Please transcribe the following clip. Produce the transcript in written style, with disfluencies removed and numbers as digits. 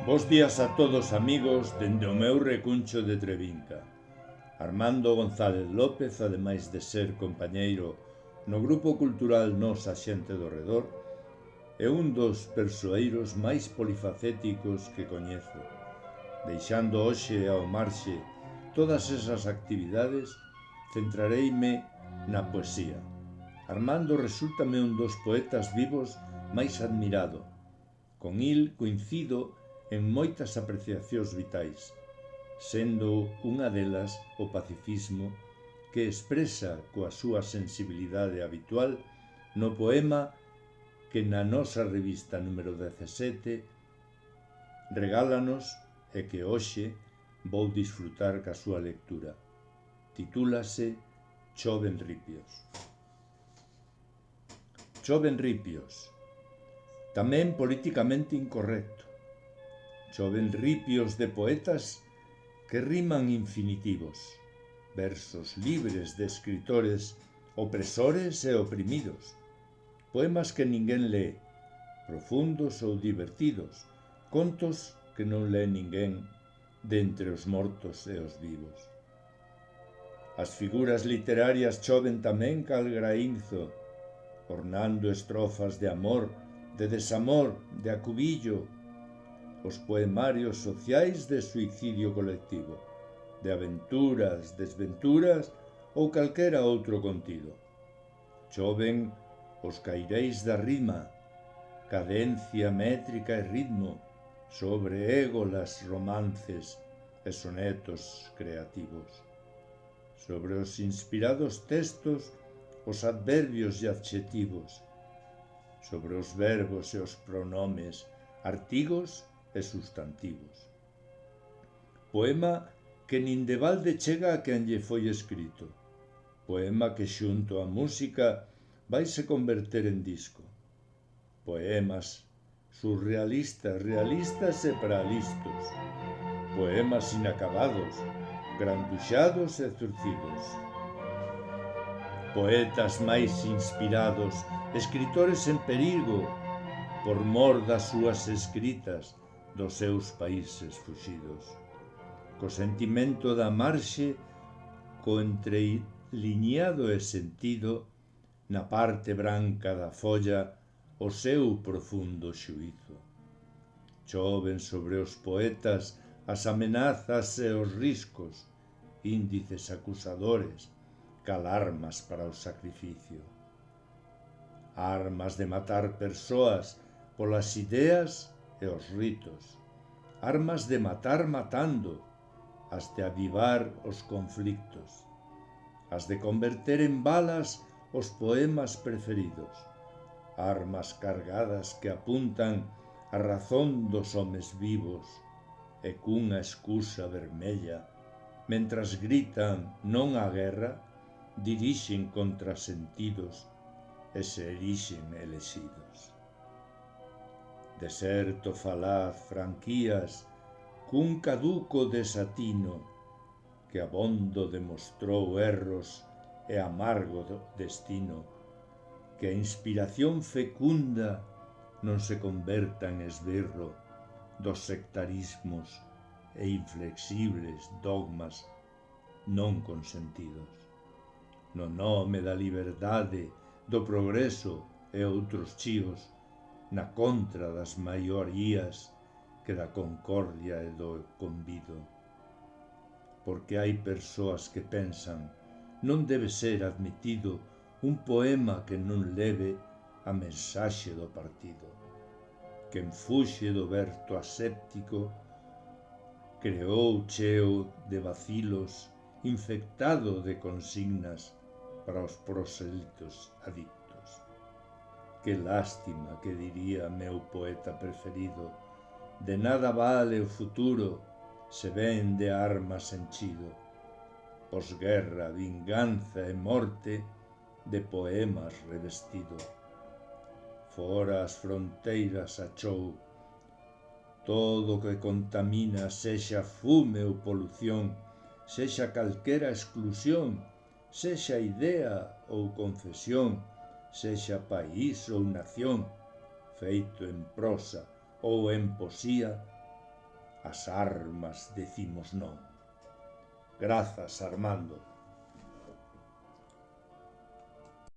Bos días a todos amigos dende o meu recuncho de Trevinca. Armando González López, ademais de ser compañeiro no grupo cultural Nos a Xente do Redor, é un dos persoeiros máis polifacéticos que coñezo. Deixando hoxe ao marxe todas esas actividades, centrareime na poesía. Armando resúltame un dos poetas vivos máis admirado. Con il coincido en moitas apreciacións vitais, sendo unha delas o pacifismo que expresa coa súa sensibilidade habitual no poema que na nosa revista número 17 regálanos e que hoxe vou disfrutar ca súa lectura. Titúlase Choven ripios. Choven ripios, tamén políticamente incorrecto. Choven ripios de poetas que riman infinitivos, versos libres de escritores opresores e oprimidos, poemas que ninguén lé, profundos ou divertidos, contos que non lé ninguén de entre os mortos e os vivos. As figuras literarias choven tamén cal graínzo, ornando estrofas de amor, de desamor, de acubillo, os poemarios sociais de suicidio colectivo, de aventuras, desventuras ou calquera outro contido. Choven os cairéis da rima, cadencia métrica e ritmo, sobre égolas, romances e sonetos creativos. Sobre os inspirados textos, os adverbios e adxetivos, sobre os verbos e os pronomes, artigos e sustantivos. Poema que nin de balde chega a quen lle foi escrito. Poema que xunto á música vai se converter en disco. Poemas surrealistas, realistas e paralistos. Poemas inacabados, granduxados e zurcidos. Poetas máis inspirados, escritores en perigo, por mor das súas escritas dos seus países fuxidos. Co sentimento da marxe, co entreliñado e sentido, na parte branca da folla, o seu profundo xuízo. Choven sobre os poetas as amenazas e os riscos, índices acusadores, cal armas para o sacrificio. Armas de matar persoas polas ideas e os ritos. Armas de matar matando, as de avivar os conflictos. As de converter en balas os poemas preferidos. Armas cargadas que apuntan a razón dos homes vivos e cunha excusa vermella, mentras gritan non á guerra, dirixen contrasentidos e se erixen elexidos. Deserto falaz, franquías, cun caduco desatino que abondo demostrou erros e amargo destino, que a inspiración fecunda non se converta en esbirro dos sectarismos e inflexibles dogmas non consentidos. No nome da liberdade, do progreso e outros chíos, na contra das maiorías que da concordia e do convido. Porque hai persoas que pensan non debe ser admitido un poema que non leve a mensaxe do partido. Quen fuxe do verto aséptico creou cheo de vacilos, infectado de consignas para os prosélitos adictos. Que lástima, que diría meu poeta preferido, de nada vale o futuro se ven de armas enchido. Posguerra, vinganza e morte de poemas revestido. Fora as fronteiras achou, todo que contamina, sexa fume ou polución, sexa calquera exclusión, sexa idea ou confesión, sexa país ou nación, feito en prosa ou en poesía, as armas decimos non. Grazas, Armando.